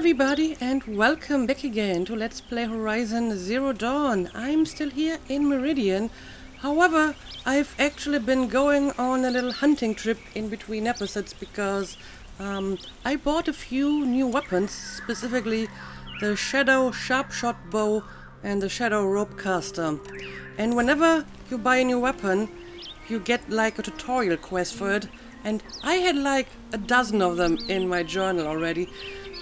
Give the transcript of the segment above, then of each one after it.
everybody, and welcome back again to Let's Play Horizon Zero Dawn. I'm still here in Meridian. However, I've actually been going on a little hunting trip in between episodes because I bought a few new weapons, specifically the Shadow Sharpshot Bow and the Shadow Rope Caster. And whenever you buy a new weapon, you get like a tutorial quest for it, and I had like a dozen of them in my journal already.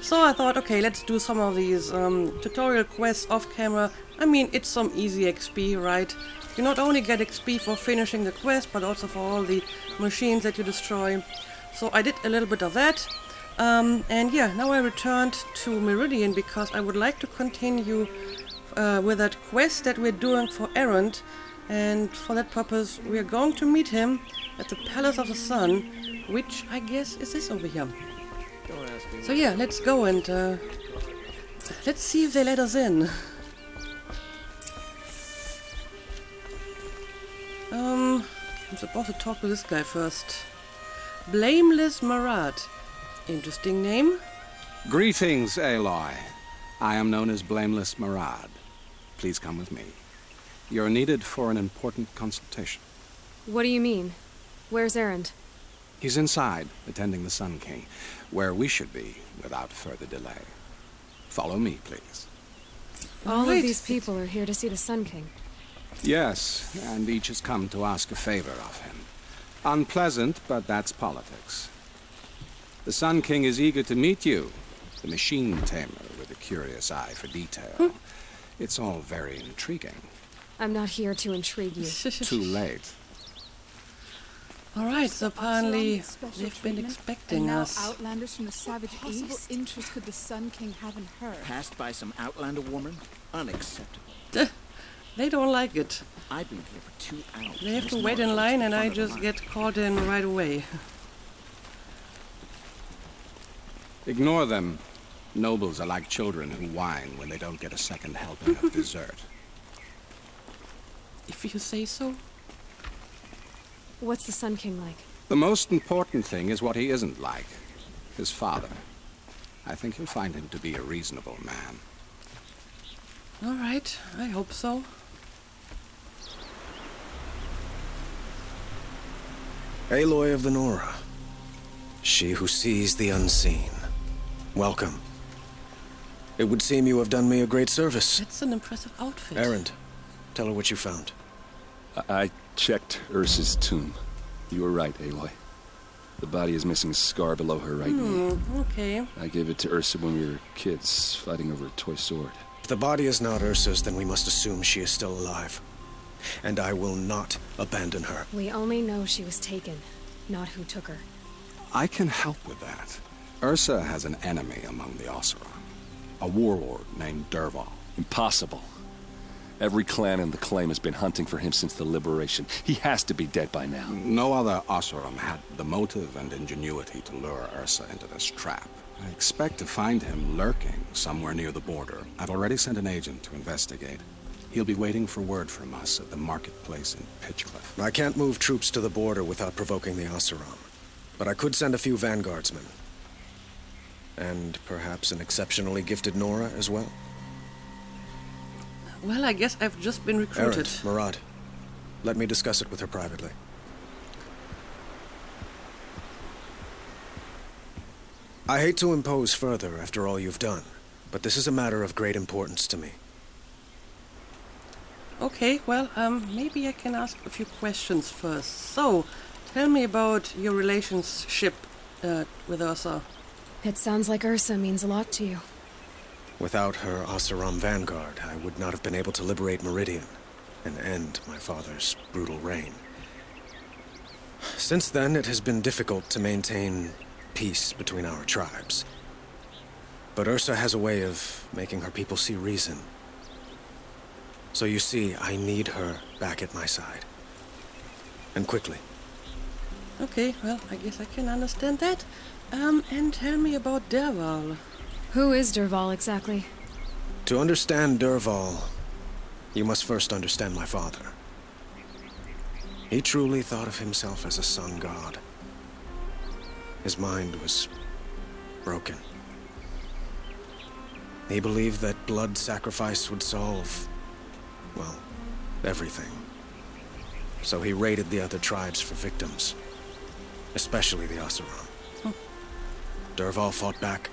So I thought, okay, let's do some of these tutorial quests off camera. I mean, it's some easy XP, right? You not only get XP for finishing the quest, but also for all the machines that you destroy. So I did a little bit of that. And yeah, now I returned to Meridian because I would like to continue with that quest that we're doing for Errant. And for that purpose, we are going to meet him at the Palace of the Sun, which I guess is this over here. So yeah, let's go and let's see if they let us in. I'm supposed to talk to this guy first. Blameless Marat. Interesting name. Greetings, Aloy. I am known as Blameless Marat. Please come with me. You're needed for an important consultation. What do you mean? Where's Errand? He's inside, attending the Sun King, where we should be without further delay. Follow me, please. All Right. of these people are here to see the Sun King. Yes, and each has come to ask a favor of him. Unpleasant, but that's politics. The Sun King is eager to meet you, the machine tamer with a curious eye for detail. It's all very intriguing. I'm not here to intrigue you. Too late. Alright, so apparently they've been expecting now us. Outlanders from the savage east. Interest could the Sun King have in her? Passed by some outlander woman? Unacceptable. They don't like it. I've been here for 2 hours. They have to There's wait more in line and front I of the just line. get caught in right away. Ignore them. Nobles are like children who whine when they don't get a second helping of dessert. If you say so. What's the Sun King like? The most important thing is what he isn't like. His father. I think you'll find him to be a reasonable man. Alright, I hope so. Aloy of the Nora. She who sees the unseen. Welcome. It would seem you have done me a great service. That's an impressive outfit. Errand, tell her what you found. I checked Ursa's tomb. You were right, Aloy. The body is missing a scar below her right knee. Okay. I gave it to Ursa when we were kids, fighting over a toy sword. If the body is not Ursa's, then we must assume she is still alive. And I will not abandon her. We only know she was taken, not who took her. I can help with that. Ursa has an enemy among the Oseram. A warlord named Derval. Impossible. Every clan in the claim has been hunting for him since the liberation. He has to be dead by now. No other Oseram had the motive and ingenuity to lure Ursa into this trap. I expect to find him lurking somewhere near the border. I've already sent an agent to investigate. He'll be waiting for word from us at the marketplace in Pitchcliff. I can't move troops to the border without provoking the Oseram. But I could send a few vanguardsmen. And perhaps an exceptionally gifted Nora as well. Well, I guess I've just been recruited. Errand, Murad. Let me discuss it with her privately. I hate to impose further after all you've done, but this is a matter of great importance to me. Okay, well, maybe I can ask a few questions first. So, tell me about your relationship with Ursa. It sounds like Ursa means a lot to you. Without her Oseram vanguard, I would not have been able to liberate Meridian and end my father's brutal reign. Since then, it has been difficult to maintain peace between our tribes. But Ursa has a way of making her people see reason. So you see, I need her back at my side. And quickly. Okay, well, I guess I can understand that. And tell me about Derval. Who is Derval exactly? To understand Derval, you must first understand my father. He truly thought of himself as a sun god. His mind was broken. He believed that blood sacrifice would solve, well, everything. So he raided the other tribes for victims, especially the Oseram. Dervahl fought back.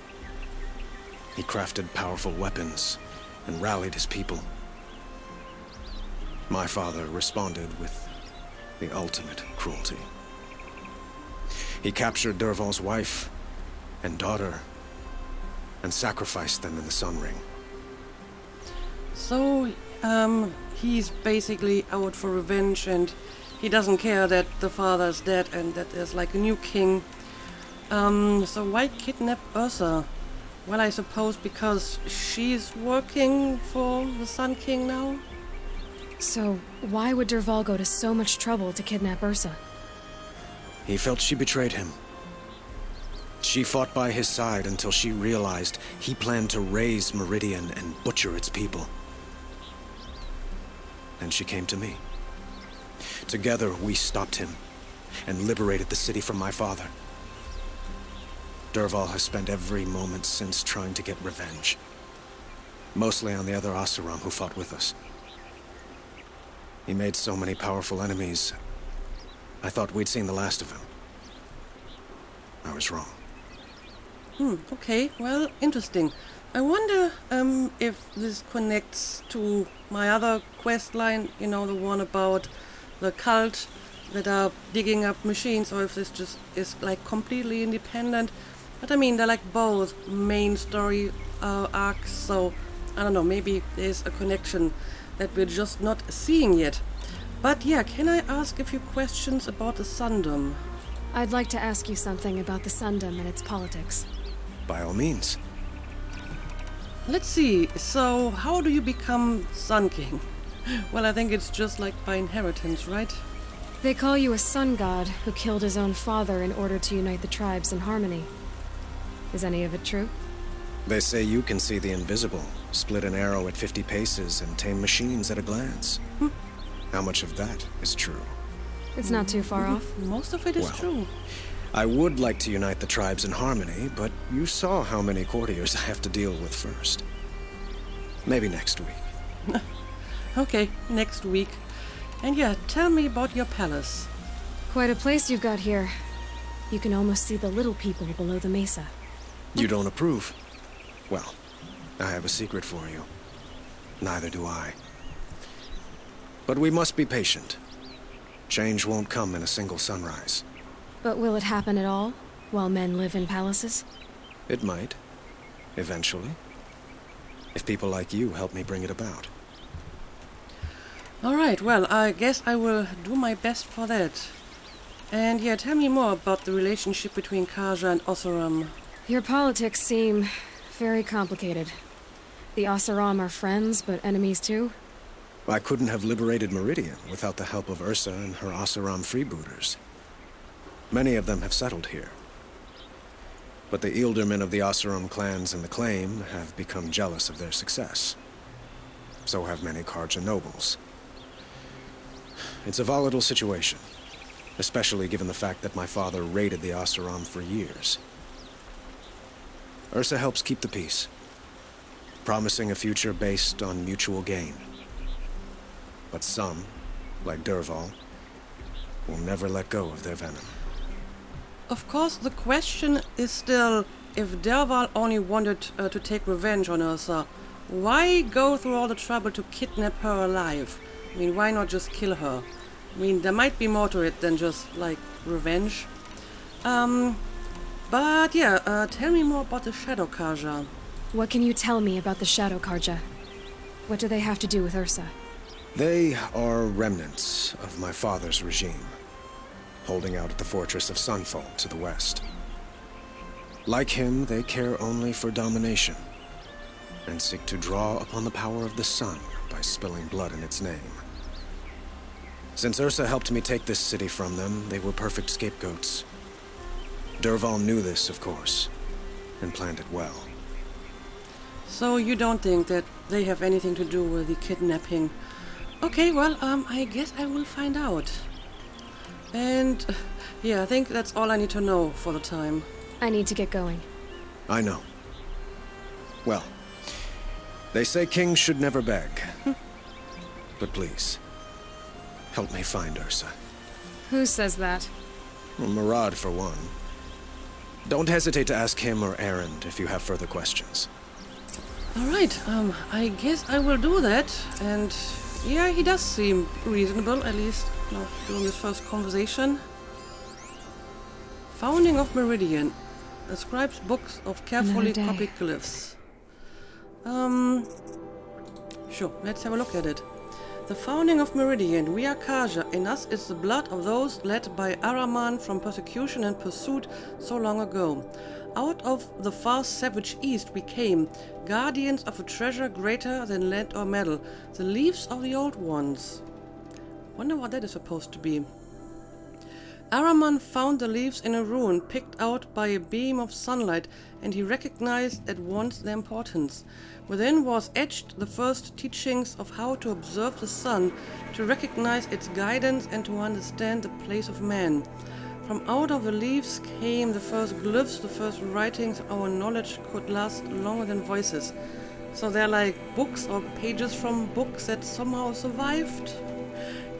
He crafted powerful weapons and rallied his people. My father responded with the ultimate cruelty. He captured Dervahl's wife and daughter and sacrificed them in the Sun Ring. So, he's basically out for revenge, and he doesn't care that the father's dead and that there's like a new king. So why kidnap Ursa? Well, I suppose because she's working for the Sun King now? So, why would Dervahl go to so much trouble to kidnap Ursa? He felt she betrayed him. She fought by his side until she realized he planned to raise Meridian and butcher its people. Then she came to me. Together, we stopped him and liberated the city from my father. Dervahl has spent every moment since trying to get revenge. Mostly on the other Oseram who fought with us. He made so many powerful enemies, I thought we'd seen the last of him. I was wrong. Okay, well, interesting. I wonder if this connects to my other quest line, you know, the one about the cult that are digging up machines, or if this just is like completely independent. But I mean, they're like both main story arcs, so I don't know, maybe there's a connection that we're just not seeing yet. But yeah, can I ask a few questions about the Sundom? I'd like to ask you something about the Sundom and its politics. By all means. Let's see, so how do you become Sun King? Well, I think it's just like by inheritance, right? They call you a sun god who killed his own father in order to unite the tribes in harmony. Is any of it true? They say you can see the invisible, split an arrow at 50 paces, and tame machines at a glance. How much of that is true? It's not too far off. Most of it is Well, true. I would like to unite the tribes in harmony, but you saw how many courtiers I have to deal with first. Maybe next week. Okay, next week. And yeah, tell me about your palace. Quite a place you've got here. You can almost see the little people below the mesa. You don't approve? Well, I have a secret for you. Neither do I. But we must be patient. Change won't come in a single sunrise. But will it happen at all, while men live in palaces? It might. Eventually. If people like you help me bring it about. Alright, well, I guess I will do my best for that. And yeah, tell me more about the relationship between Kaja and Oseram. Your politics seem very complicated. The Oseram are friends, but enemies too? I couldn't have liberated Meridian without the help of Ursa and her Oseram freebooters. Many of them have settled here. But the Ealdormen of the Oseram clans in the Claim have become jealous of their success. So have many Karja nobles. It's a volatile situation, especially given the fact that my father raided the Oseram for years. Ursa helps keep the peace, promising a future based on mutual gain. But some, like Dervahl, will never let go of their venom. Of course, the question is still, if Dervahl only wanted to take revenge on Ursa, why go through all the trouble to kidnap her alive? I mean, why not just kill her? I mean, there might be more to it than just, like, revenge. But yeah, tell me more about the Shadow Karja. What can you tell me about the Shadow Karja? What do they have to do with Ursa? They are remnants of my father's regime, holding out at the fortress of Sunfall to the west. Like him, they care only for domination, and seek to draw upon the power of the sun by spilling blood in its name. Since Ursa helped me take this city from them, they were perfect scapegoats. Dervahl knew this, of course, and planned it well. So you don't think that they have anything to do with the kidnapping? Okay, well, I guess I will find out. And yeah, I think that's all I need to know for the time. I need to get going. I know. Well, They say kings should never beg. But please, help me find Ursa. Who says that? Well, Murad, for one. Don't hesitate to ask him or Erend if you have further questions. Alright, I guess I will do that. And yeah, he does seem reasonable, at least during this first conversation. Founding of Meridian. Describes books of carefully copied glyphs. Sure, let's have a look at it. The founding of Meridian, we are Kaja. In us is the blood of those led by Araman from persecution and pursuit so long ago. Out of the far savage east we came, guardians of a treasure greater than land or metal, the leaves of the old ones. Wonder what that is supposed to be. Araman found the leaves in a ruin picked out by a beam of sunlight, and he recognized at once their importance. Within was etched the first teachings of how to observe the sun, to recognize its guidance and to understand the place of man. From out of the leaves came the first glyphs, the first writings. Our knowledge could last longer than voices. So they're like books or pages from books that somehow survived.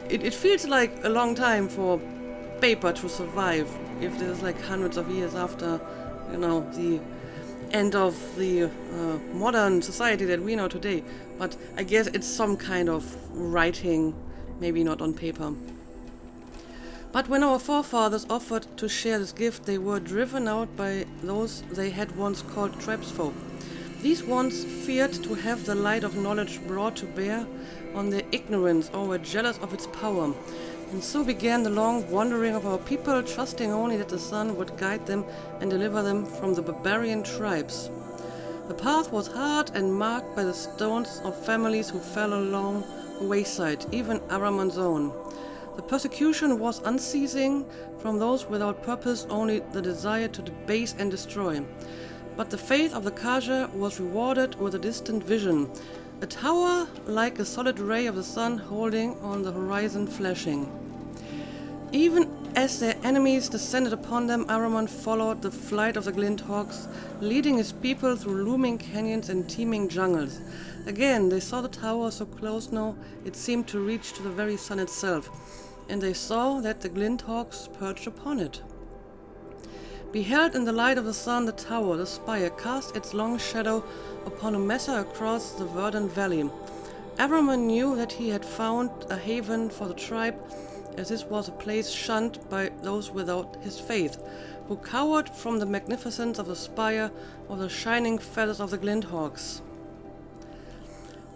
It feels like a long time for paper to survive, if there's like hundreds of years after, the end of the modern society that we know today. But I guess it's some kind of writing, maybe not on paper. But when our forefathers offered to share this gift, they were driven out by those they had once called tribesfolk. These ones feared to have the light of knowledge brought to bear on their ignorance, or were jealous of its power. And so began the long wandering of our people, trusting only that the sun would guide them and deliver them from the barbarian tribes. The path was hard and marked by the stones of families who fell along the wayside, even Araman's own. The persecution was unceasing, from those without purpose, only the desire to debase and destroy. But the faith of the Kaja was rewarded with a distant vision, a tower like a solid ray of the sun holding on the horizon flashing. Even as their enemies descended upon them, Araman followed the flight of the Glinthawks, leading his people through looming canyons and teeming jungles. Again, they saw the tower so close now it seemed to reach to the very sun itself, and they saw that the Glinthawks perched upon it. Beheld in the light of the sun, the tower, the spire, cast its long shadow upon a mesa across the verdant valley. Araman knew that he had found a haven for the tribe, as this was a place shunned by those without his faith, who cowered from the magnificence of the spire or the shining feathers of the Glinthawks.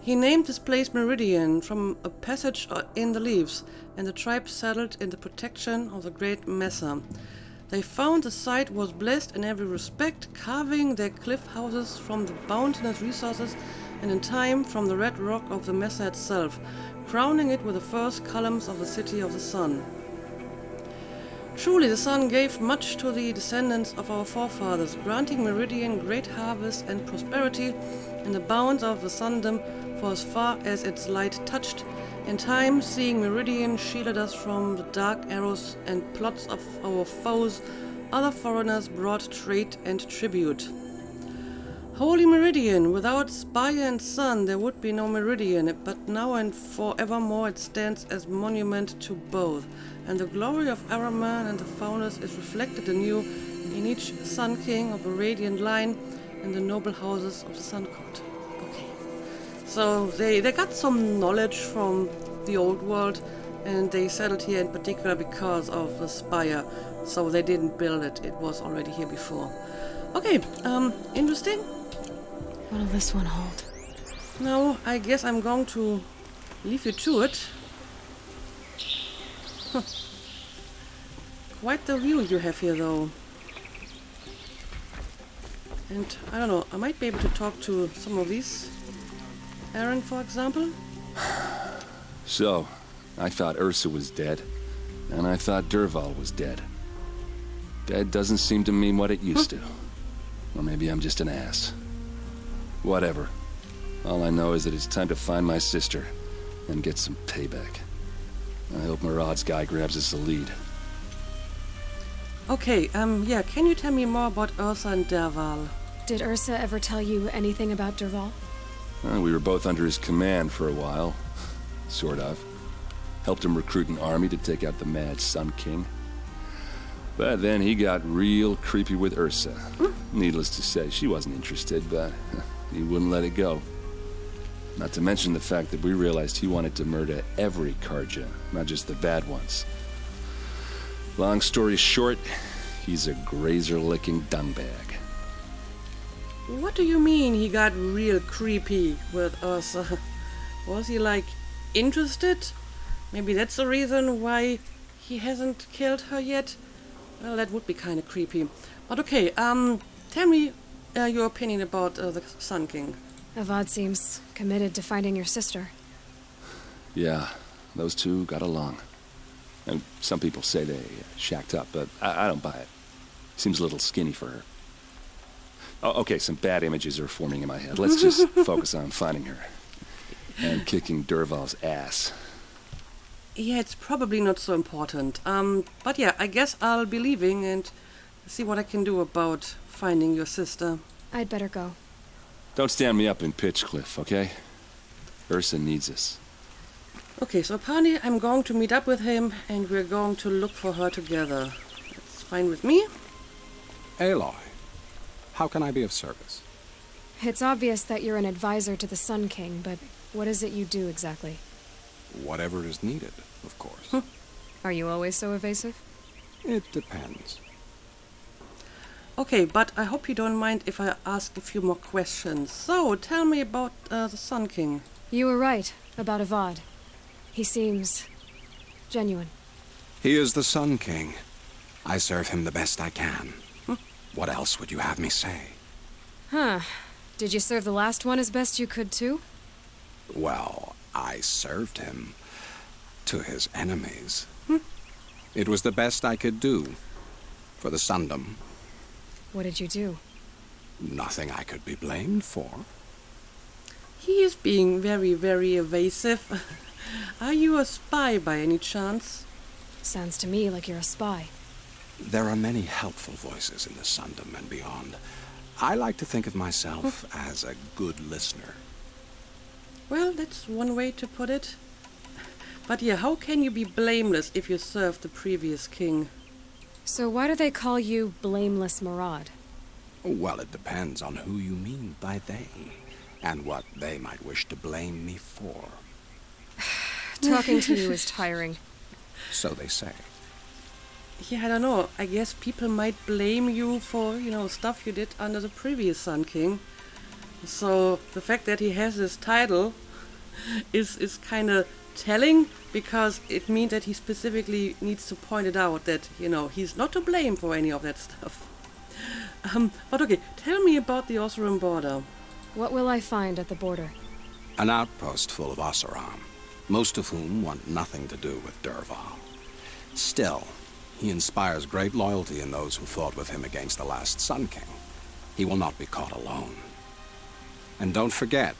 He named this place Meridian, from a passage in the leaves, and the tribe settled in the protection of the great mesa. They found the site was blessed in every respect, carving their cliff houses from the boundless resources, and in time from the red rock of the mesa itself, crowning it with the first columns of the city of the sun. Truly, the sun gave much to the descendants of our forefathers, granting Meridian great harvest and prosperity in the bounds of the sundom for as far as its light touched. In time, seeing Meridian shielded us from the dark arrows and plots of our foes, other foreigners brought trade and tribute. Holy Meridian, without spire and sun there would be no Meridian, but now and forevermore it stands as monument to both, and the glory of Araman and the founders is reflected anew in each Sun King of a radiant line and the noble houses of the Sun Court. Okay. So they got some knowledge from the old world, and they settled here in particular because of the spire. So they didn't build it, it was already here before. Okay, interesting. What'll this one hold? Now, I guess I'm going to leave you to it. Huh. Quite the view you have here, though. And, I don't know, I might be able to talk to some of these. Aaron, for example. So, I thought Ursa was dead, and I thought Dervahl was dead. Dead doesn't seem to mean what it used to. Or maybe I'm just an ass. Whatever. All I know is that it's time to find my sister and get some payback. I hope Murad's guy grabs us the lead. Okay, yeah, can you tell me more about Ursa and Dervahl? Did Ursa ever tell you anything about Dervahl? We were both under his command for a while. Sort of. Helped him recruit an army to take out the mad Sun King. But then he got real creepy with Ursa. Needless to say, she wasn't interested, but he wouldn't let it go. Not to mention the fact that we realized he wanted to murder every Karja, not just the bad ones. Long story short, he's a grazer-licking dungbag. What do you mean he got real creepy with us? Was he, like, interested? Maybe that's the reason why he hasn't killed her yet? Well, that would be kind of creepy. But okay, tell me your opinion about the Sun King. Avad seems committed to finding your sister. Yeah, those two got along. And some people say they shacked up, but I don't buy it. Seems a little skinny for her. Oh, okay, some bad images are forming in my head. Let's just focus on finding her. And kicking Dervahl's ass. Yeah, it's probably not so important. But yeah, I guess I'll be leaving and see what I can do about finding your sister. I'd better go. Don't stand me up in Pitchcliff, okay? Ursa needs us. Okay, so apparently I'm going to meet up with him and we're going to look for her together. That's fine with me. Aloy, how can I be of service? It's obvious that you're an advisor to the Sun King, but what is it you do exactly? Whatever is needed, of course. Are you always so evasive? It depends. Okay, but I hope you don't mind if I ask a few more questions. So, tell me about the Sun King. You were right about Avad. He seems genuine. He is the Sun King. I serve him the best I can. What else would you have me say? Huh. Did you serve the last one as best you could, too? Well, I served him to his enemies. It was the best I could do for the Sundom. What did you do? Nothing I could be blamed for. He is being very, very evasive. Are you a spy by any chance? Sounds to me like you're a spy. There are many helpful voices in the Sundom and beyond. I like to think of myself as a good listener. Well, that's one way to put it. But yeah, how can you be blameless if you served the previous king? So why do they call you Blameless Murad? Well, it depends on who you mean by they, and what they might wish to blame me for. Talking to you is tiring. So they say. Yeah, I don't know. I guess people might blame you for, stuff you did under the previous Sun King. So the fact that he has this title is kind of telling, because it means that he specifically needs to point it out that, he's not to blame for any of that stuff. But okay, tell me about the Osram border. What will I find at the border? An outpost full of Oseram, most of whom want nothing to do with Dervahl. Still, he inspires great loyalty in those who fought with him against the last Sun King. He will not be caught alone. And don't forget,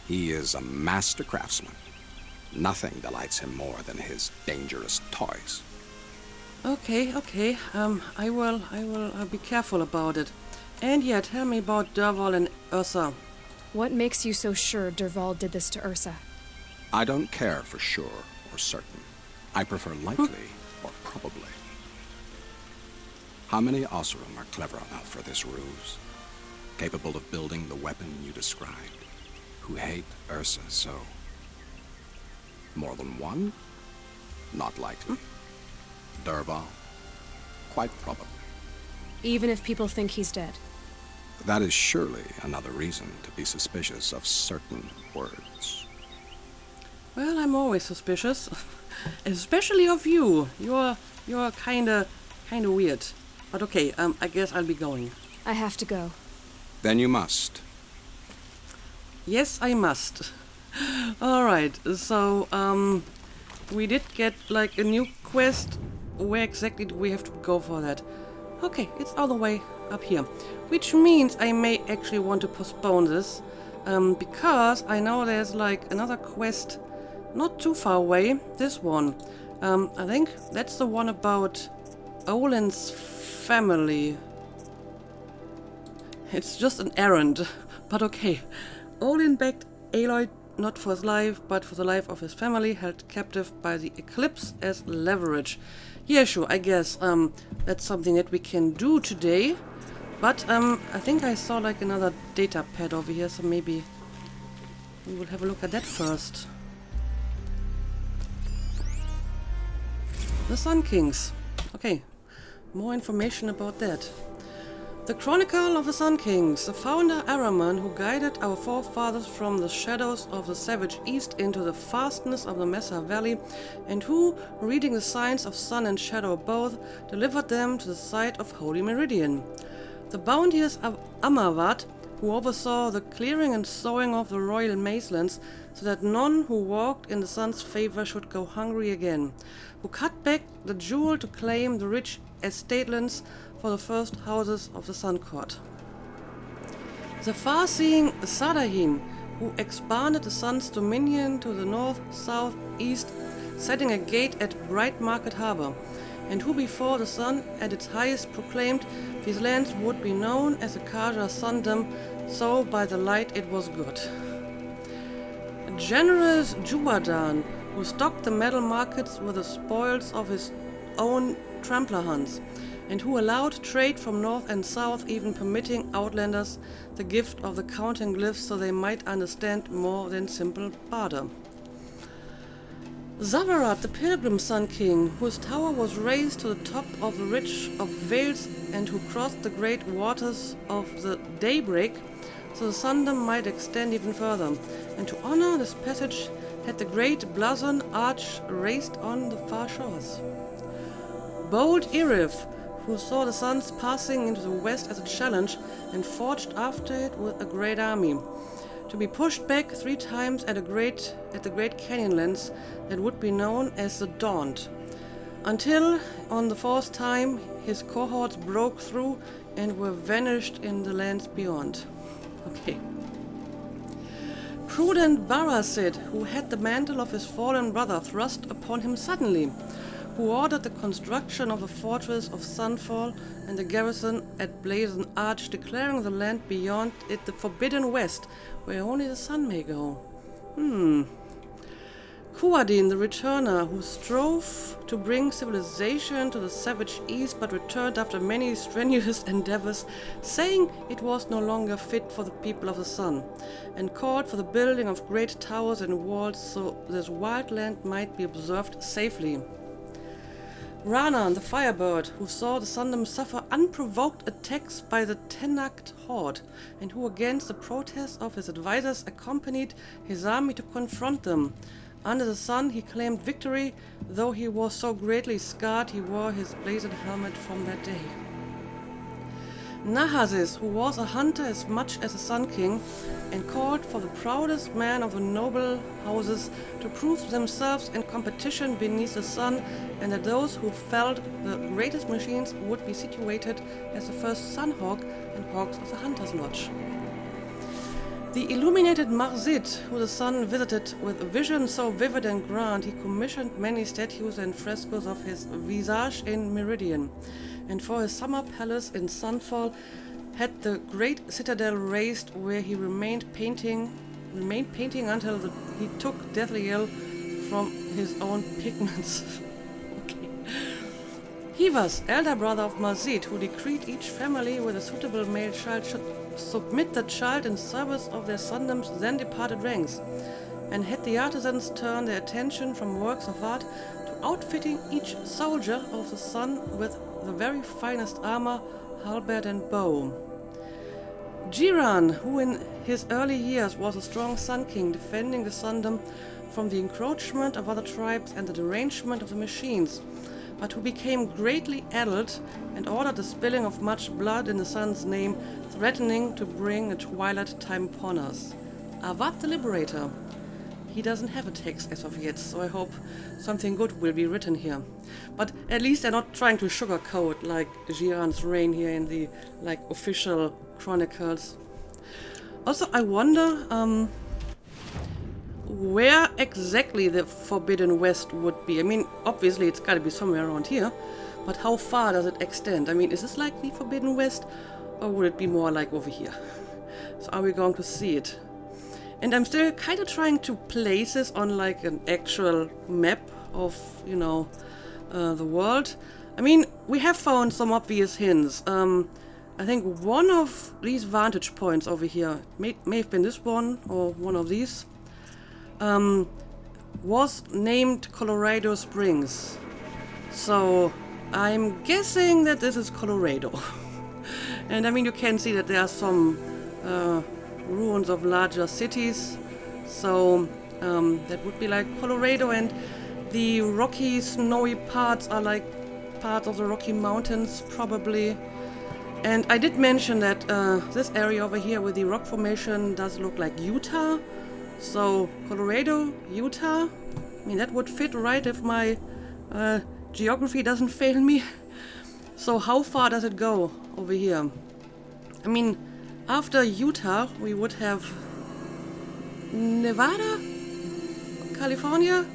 he is a master craftsman. Nothing delights him more than his dangerous toys. Okay. I'll be careful about it. And yeah, tell me about Dervahl and Ursa. What makes you so sure Dervahl did this to Ursa? I don't care for sure or certain. I prefer likely or probably. How many Oseram are clever enough for this ruse? Capable of building the weapon you described? Who hate Ursa so? More than one? Not likely. Dervahl? Quite probably. Even if people think he's dead? That is surely another reason to be suspicious of certain words. Well, I'm always suspicious. Especially of you. You're kinda weird. But okay, I guess I'll be going. I have to go. Then you must. Yes, I must. Alright, so, we did get, like, a new quest. Where exactly do we have to go for that? Okay, it's all the way up here. Which means I may actually want to postpone this. Because I know there's, like, another quest not too far away. This one. I think that's the one about Olin's family. It's just an errand. But okay. Olin begged Aloy, not for his life, but for the life of his family, held captive by the Eclipse as leverage. Yeah, sure, I guess that's something that we can do today. But I think I saw like another data pad over here, so maybe we will have a look at that first. The Sun Kings. Okay, more information about that. The Chronicle of the Sun Kings, the founder Araman, who guided our forefathers from the shadows of the savage east into the fastness of the Mesa Valley, and who, reading the signs of sun and shadow both, delivered them to the site of Holy Meridian. The bounteous Amavat, who oversaw the clearing and sowing of the royal mazelands, so that none who walked in the sun's favor should go hungry again, who cut back the jewel to claim the rich estatelands for the first houses of the Sun Court. The far-seeing Sadahin, who expanded the sun's dominion to the north, south, east, setting a gate at Bright Market Harbor, and who before the sun at its highest proclaimed these lands would be known as the Kaja Sundom, so by the light it was good. A generous Jubadan, who stocked the metal markets with the spoils of his own trampler hunts, and who allowed trade from north and south, even permitting outlanders the gift of the counting glyphs so they might understand more than simple barter. Zavarat, the pilgrim Sun King, whose tower was raised to the top of the ridge of Vales and who crossed the great waters of the daybreak so the Sundom might extend even further, and to honor this passage had the great blazon arch raised on the far shores. Bold Irith, who saw the suns passing into the west as a challenge and forged after it with a great army, to be pushed back 3 times at the great canyonlands that would be known as the Daunt, until on the 4th time his cohorts broke through and were vanished in the lands beyond. Okay. Prudent Barasid, who had the mantle of his fallen brother thrust upon him suddenly, who ordered the construction of the fortress of Sunfall and the garrison at Blazon Arch, declaring the land beyond it the Forbidden West, where only the sun may go. Kuadin, the returner, who strove to bring civilization to the savage east, but returned after many strenuous endeavors, saying it was no longer fit for the people of the sun, and called for the building of great towers and walls so this wild land might be observed safely. Ranan, the Firebird, who saw the Sundom suffer unprovoked attacks by the Tenakt horde, and who against the protests of his advisors accompanied his army to confront them. Under the sun he claimed victory, though he was so greatly scarred he wore his blazed helmet from that day. Nahazis, who was a hunter as much as a Sun King, and called for the proudest men of the noble houses to prove themselves in competition beneath the sun, and that those who felled the greatest machines would be situated as the first Sunhawk and Hawks of the Hunter's Lodge. The illuminated Marzit, who the sun visited with a vision so vivid and grand, he commissioned many statues and frescoes of his visage in Meridian, and for his summer palace in Sunfall had the great citadel raised, where he remained painting until he took deathly ill from his own pigments. Okay. Hivas, elder brother of Marzit, who decreed each family with a suitable male child should submit the child in service of their Sundom's then departed ranks, and had the artisans turn their attention from works of art to outfitting each soldier of the sun with the very finest armor, halberd and bow. Jiran, who in his early years was a strong Sun King, defending the Sundom from the encroachment of other tribes and the derangement of the machines, but who became greatly addled and ordered the spilling of much blood in the sun's name, threatening to bring a twilight time upon us. Avad the Liberator. He doesn't have a text as of yet, so I hope something good will be written here. But at least they're not trying to sugarcoat like Jiran's reign here in the official chronicles. Also, I wonder where exactly the Forbidden West would be. I mean, obviously it's got to be somewhere around here, but how far does it extend? I mean, is this like the Forbidden West, or would it be more like over here? So are we going to see it? And I'm still kind of trying to place this on like an actual map of, you know, the world. I mean, we have found some obvious hints. I think one of these vantage points over here, may have been this one or one of these, was named Colorado Springs. So I'm guessing that this is Colorado. And I mean, you can see that there are some ruins of larger cities. So that would be like Colorado, and the rocky, snowy parts are like parts of the Rocky Mountains, probably. And I did mention that this area over here with the rock formation does look like Utah. So Colorado, Utah, I mean, that would fit right if my geography doesn't fail me. So how far does it go over here? I mean, after Utah, we would have Nevada? California?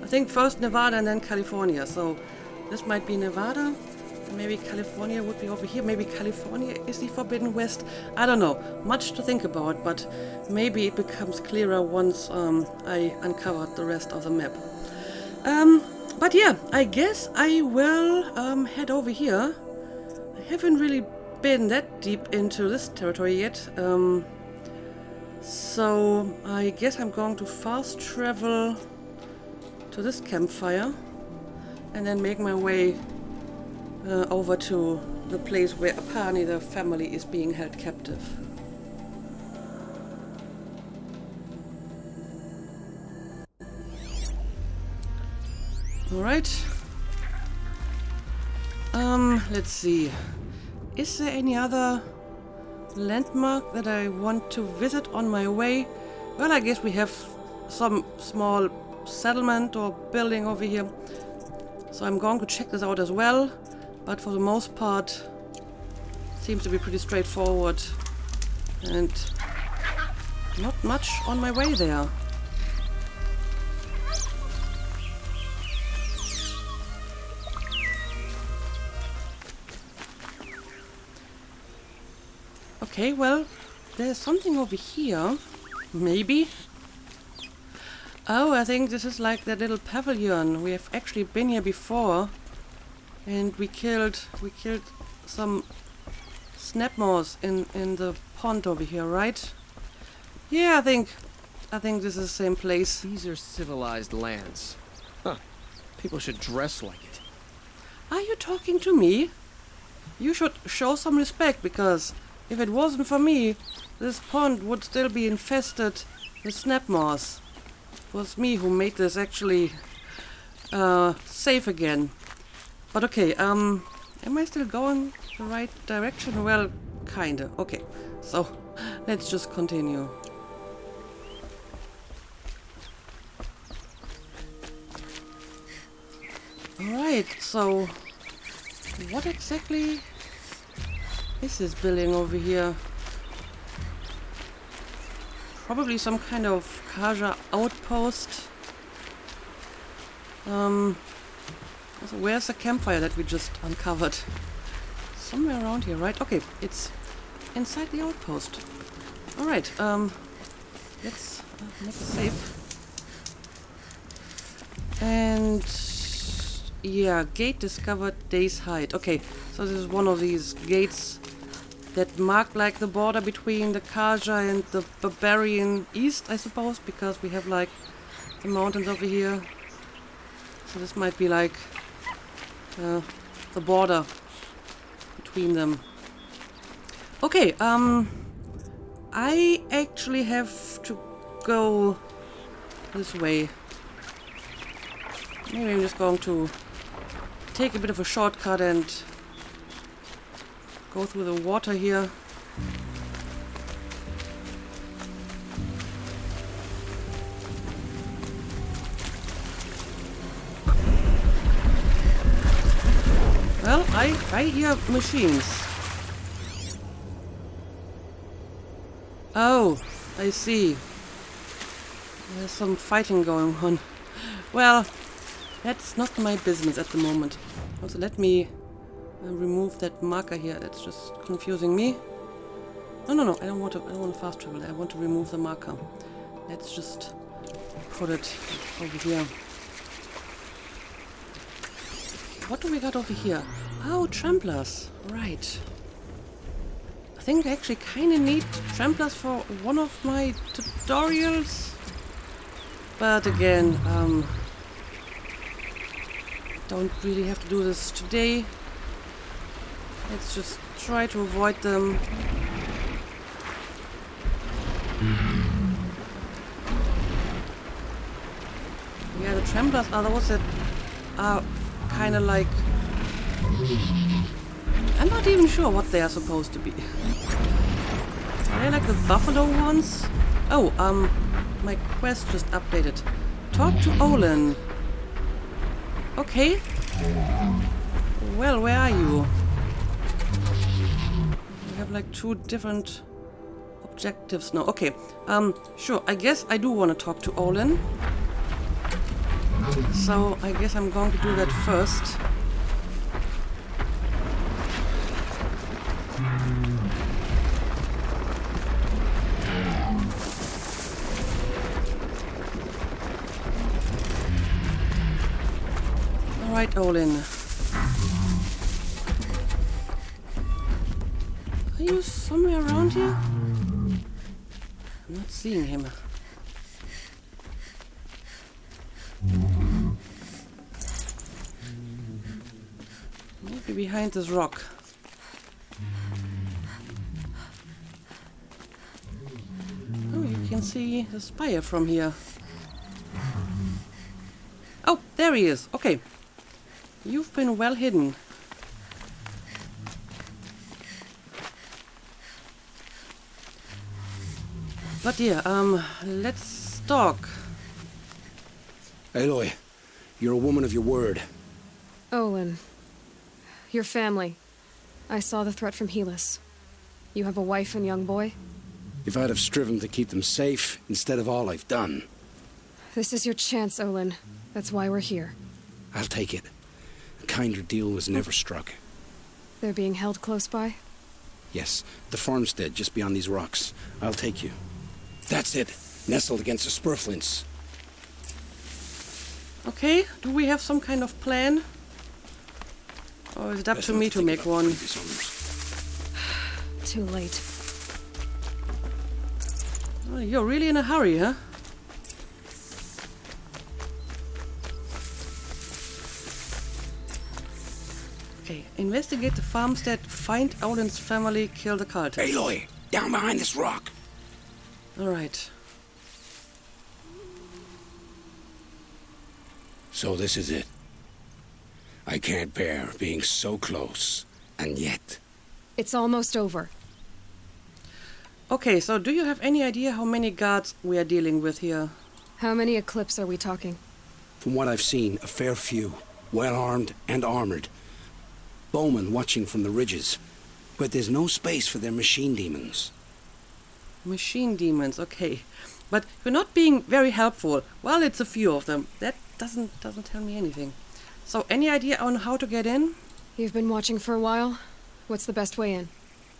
I think first Nevada and then California. So this might be Nevada. Maybe California would be over here. Maybe California is the Forbidden West. I don't know. Much to think about, but maybe it becomes clearer once I uncovered the rest of the map. But yeah, I guess I will head over here. I haven't really been that deep into this territory yet. So I guess I'm going to fast travel to this campfire and then make my way over to the place where apparently the family is being held captive. Alright. Let's see. Is there any other landmark that I want to visit on my way? Well, I guess we have some small settlement or building over here. So I'm going to check this out as well. But for the most part, seems to be pretty straightforward. And not much on my way there. Okay, well, there's something over here. Maybe. Oh, I think this is like that little pavilion. We have actually been here before. And we killed some snapmaws in the pond over here, right? Yeah, I think this is the same place. These are civilized lands. Huh. People should dress like it. Are you talking to me? You should show some respect, because if it wasn't for me, this pond would still be infested with snapmaws. It was me who made this actually safe again. But okay, am I still going the right direction? Well, kinda. Okay, so let's just continue. Alright, so what exactly is this building over here? Probably some kind of Kaja outpost. So where's the campfire that we just uncovered? Somewhere around here, right? Okay, it's inside the outpost. Alright, let's make it safe. And yeah, gate discovered Day's Height. Okay, so this is one of these gates that mark like the border between the Kaja and the barbarian east, I suppose, because we have like the mountains over here. So this might be like the border between them. Okay, I actually have to go this way. Maybe I'm just going to take a bit of a shortcut and go through the water here. Well, I hear machines. Oh, I see. There's some fighting going on. Well, that's not my business at the moment. Also, let me remove that marker here. That's just confusing me. No, I don't want to fast travel. I want to remove the marker. let's just put it over here. What do we got over here? Oh, tramplers. Right. I think I actually kind of need tramplers for one of my tutorials. But again, don't really have to do this today. Let's just try to avoid them. Yeah, the tramplers are those that are kind of like... I'm not even sure what they are supposed to be. Are they like the buffalo ones? Oh, my quest just updated. Talk to Olin. Okay. Well, where are you? We have like 2 different objectives now. Okay, sure. I guess I do want to talk to Olin. So I guess I'm going to do that first. Alright, Olin. Are you somewhere around here? I'm not seeing him. Maybe behind this rock. Oh, you can see the spire from here. Oh, there he is. Okay. You've been well hidden. But yeah, let's talk. Aloy, you're a woman of your word. Olin. Your family. I saw the threat from Helis. You have a wife and young boy? If I'd have striven to keep them safe instead of all I've done. This is your chance, Olin. That's why we're here. I'll take it. A kinder deal was never struck. They're being held close by? Yes, the farmstead just beyond these rocks. I'll take you. That's it. Nestled against the spurflints. Okay, do we have some kind of plan? Or is it up to me to make one? Too late. Oh, you're really in a hurry, huh? Okay, investigate the farmstead, find Olin's family, kill the cultists. Aloy, down behind this rock. Alright. So this is it. I can't bear being so close, and yet... It's almost over. Okay, so do you have any idea how many guards we are dealing with here? How many Eclipse are we talking? From what I've seen, a fair few. Well-armed and armored. Bowmen watching from the ridges. But there's no space for their machine demons. Machine demons, okay. But you're not being very helpful. Well, it's a few of them. That doesn't tell me anything. So, any idea on how to get in? You've been watching for a while? What's the best way in?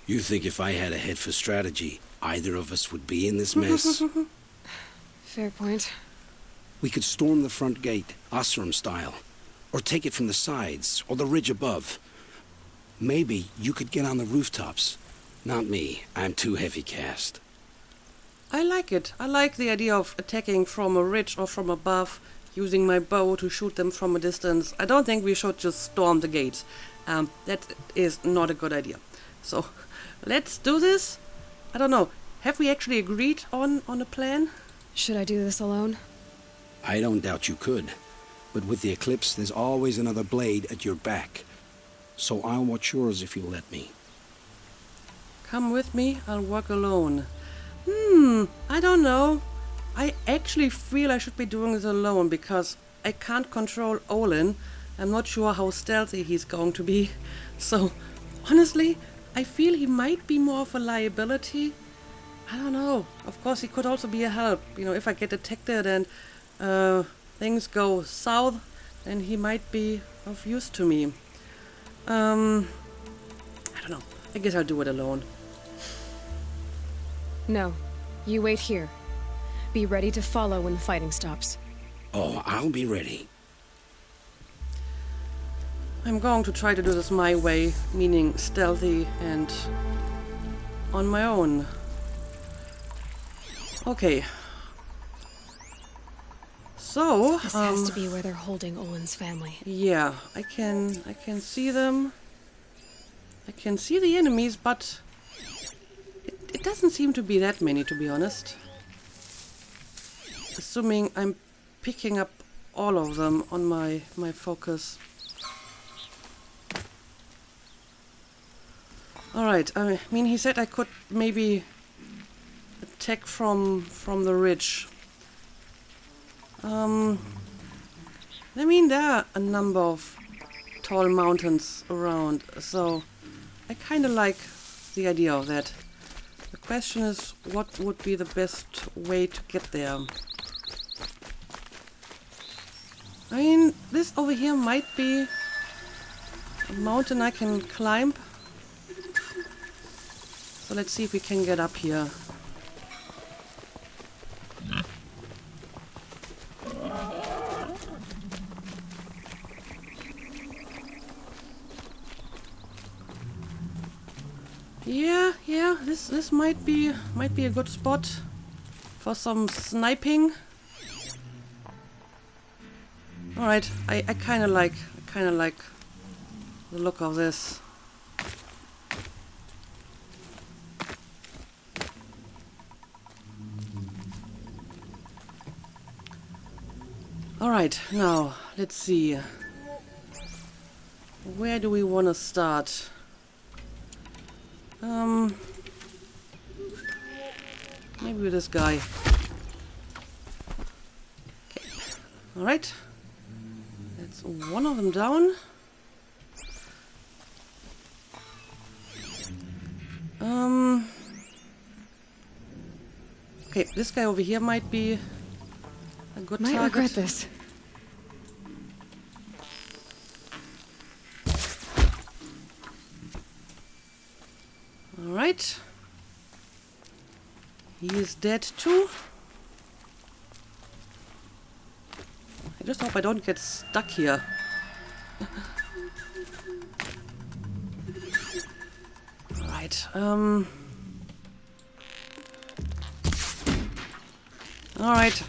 You think if I had a head for strategy, either of us would be in this mess? Fair point. We could storm the front gate, Osram style. Or take it from the sides, or the ridge above. Maybe you could get on the rooftops. Not me. I'm too heavy cast. I like it. I like the idea of attacking from a ridge or from above, using my bow to shoot them from a distance. I don't think we should just storm the gates. That is not a good idea. So, let's do this. I don't know. Have we actually agreed on a plan? Should I do this alone? I don't doubt you could. But with the Eclipse, there's always another blade at your back. So I'll watch yours if you'll let me. Come with me, I'll work alone. I don't know. I actually feel I should be doing this alone because I can't control Olin. I'm not sure how stealthy he's going to be. So, honestly, I feel he might be more of a liability. I don't know. Of course, he could also be a help. You know, if I get detected and things go south, then he might be of use to me. I don't know. I guess I'll do it alone. No. You wait here. Be ready to follow when the fighting stops. Oh, I'll be ready. I'm going to try to do this my way, meaning stealthy and on my own. Okay. So, this has to be where they're holding Olin's family. Yeah, I can see them. I can see the enemies, but it doesn't seem to be that many, to be honest. Assuming I'm picking up all of them on my focus. Alright, I mean, he said I could maybe attack from the ridge. I mean, there are a number of tall mountains around, so I kind of like the idea of that. The question is, what would be the best way to get there? I mean, this over here might be a mountain I can climb. So let's see if we can get up here. Yeah, this might be a good spot for some sniping. All right, I kind of like the look of this. All right, now let's see. Where do we want to start? Maybe with this guy. Okay. All right. That's one of them down. Okay, this guy over here might be a good target. Might regret this. All right. He is dead too. I just hope I don't get stuck here. All right. All right.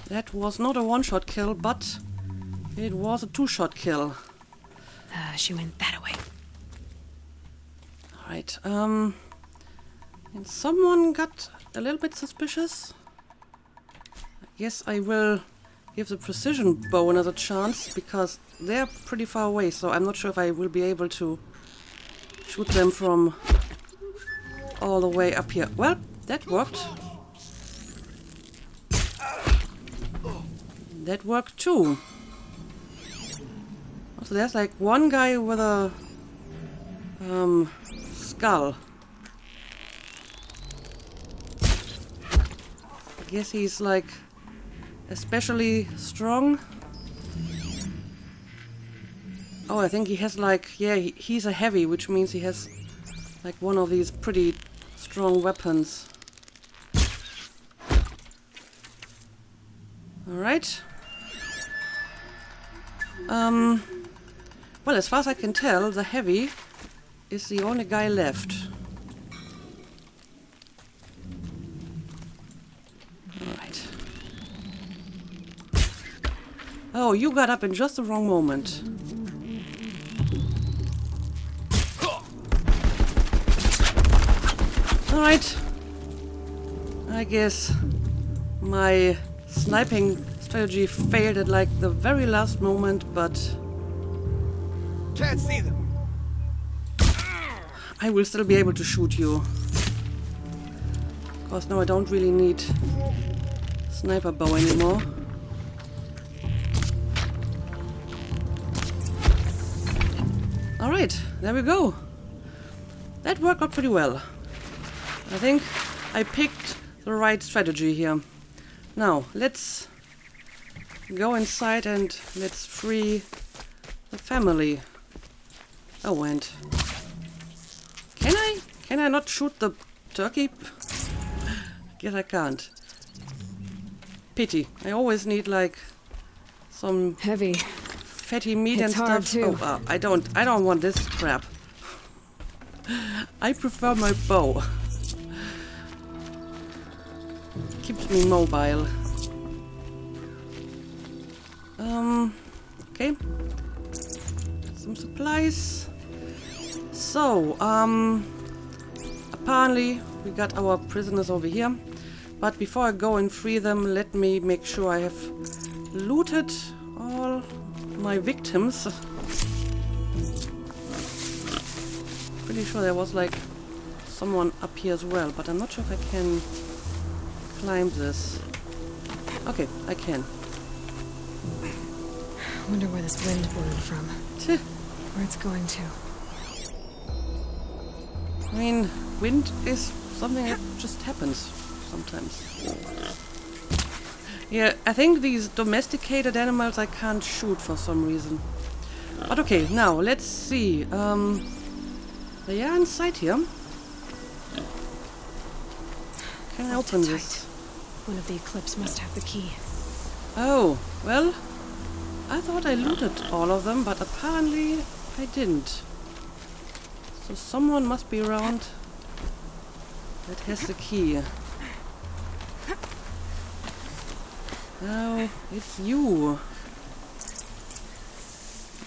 That was not a one-shot kill, but it was a two-shot kill. She went that way. Alright, and someone got a little bit suspicious. I guess I will give the precision bow another chance, because they're pretty far away, so I'm not sure if I will be able to shoot them from all the way up here. Well, that worked. That worked too. So there's like one guy with a skull. I guess he's like especially strong. Oh, I think he has like, yeah, he's a heavy, which means he has like one of these pretty strong weapons. Alright. Well, as far as I can tell, the heavy is the only guy left. Alright. Oh, you got up in just the wrong moment. Alright. I guess my sniping strategy failed at like the very last moment, but Can't see them. I will still be able to shoot you. Of course, now I don't really need sniper bow anymore. Alright, there we go. That worked out pretty well. I think I picked the right strategy here. Now, let's go inside and let's free the family. Oh, and can I not shoot the turkey? Guess I can't. pity. I always need like some Heavy. fatty meat and It's hard, stuff. too. Oh, I don't want this crap. I prefer my bow. Keeps me mobile. Okay. Some supplies. So, apparently we got our prisoners over here. But before I go and free them, let me make sure I have looted all my victims. Pretty sure there was like someone up here as well, but I'm not sure if I can climb this. Okay, I can. Wonder where this wind blew from. Tch. Where it's going to. I mean, wind is something that just happens sometimes. Yeah, I think these domesticated animals I can't shoot for some reason. But okay, now let's see. They are inside here. Can I open this? One of the Eclipse must have the key. Oh, well, I thought I looted all of them, but apparently I didn't. So someone must be around that has the key. Now it's you.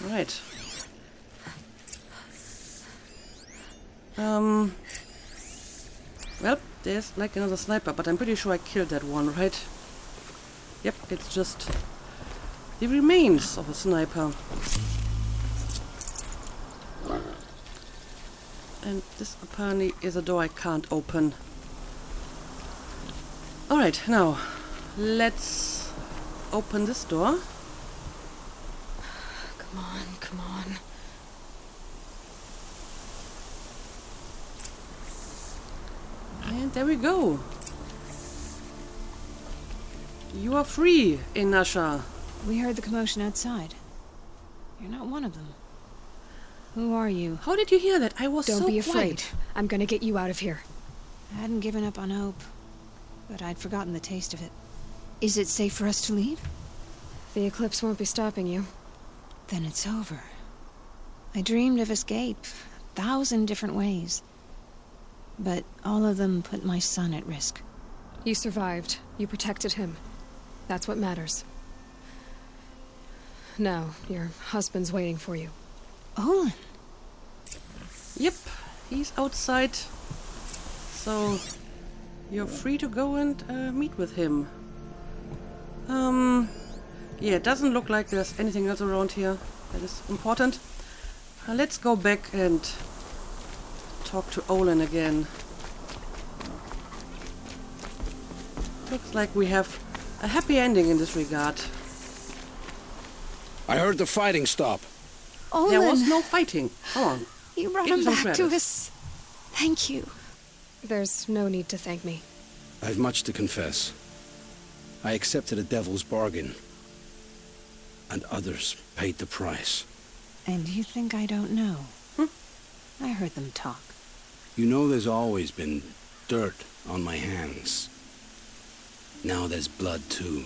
Right. Well, there's like another sniper, but I'm pretty sure I killed that one, right? Yep, it's just the remains of a sniper. And this apparently is a door I can't open. Alright, now let's open this door. Come on, come on. And there we go. You are free, Inasha. We heard the commotion outside. You're not one of them. Who are you? How did you hear that? I was so Don't be quiet. afraid. I'm gonna get you out of here. I hadn't given up on hope, but I'd forgotten the taste of it. Is it safe for us to leave? The Eclipse won't be stopping you. Then it's over. I dreamed of escape 1,000 different ways. But all of them put my son at risk. You survived. You protected him. That's what matters. Now, your husband's waiting for you. Olin! Yep, he's outside. So you're free to go and meet with him. Yeah, it doesn't look like there's anything else around here that is important. Let's go back and talk to Olin again. Looks like we have a happy ending in this regard. I heard the fighting stop. Olin! There was no fighting. Come on. You brought Give him some back to credit. us. Thank you. There's no need to thank me. I've much to confess. I accepted a devil's bargain. And others paid the price. And you think I don't know? I heard them talk. You know there's always been dirt on my hands. Now there's blood too.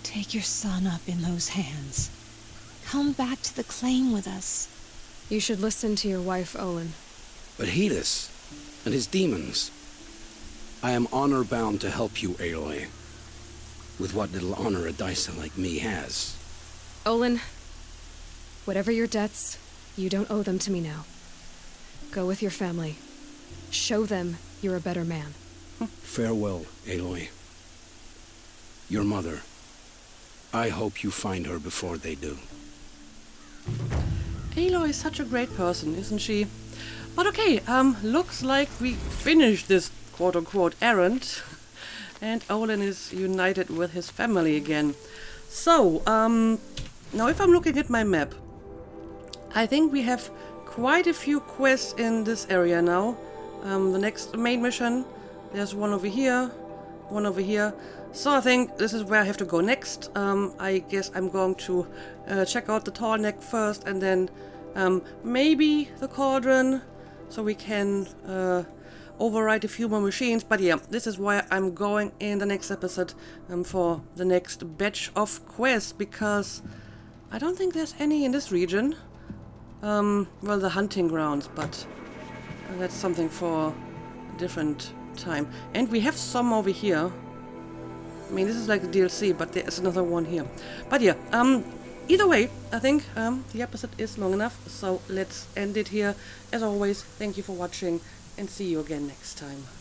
Take your son up in those hands. Come back to the claim with us. You should listen to your wife, Olin. But Hedis and his demons. I am honor-bound to help you, Aloy. With what little honor a Dyson like me has. Olin, whatever your debts, you don't owe them to me now. Go with your family. Show them you're a better man. Farewell, Aloy. Your mother. I hope you find her before they do. Aloy is such a great person, isn't she? But okay, looks like we finished this quote-unquote errand. And Olin is united with his family again. So, now if I'm looking at my map, I think we have quite a few quests in this area now. The next main mission, there's one over here, one over here. So I think this is where I have to go next. I guess I'm going to check out the tall neck first, and then maybe the cauldron, so we can override a few more machines. But yeah, this is why I'm going in the next episode for the next batch of quests, because I don't think there's any in this region. Well, the hunting grounds, but that's something for a different time. And we have some over here. I mean, this is like the DLC, but there is another one here. But yeah, either way, I think the episode is long enough, so let's end it here. As always, thank you for watching, and see you again next time.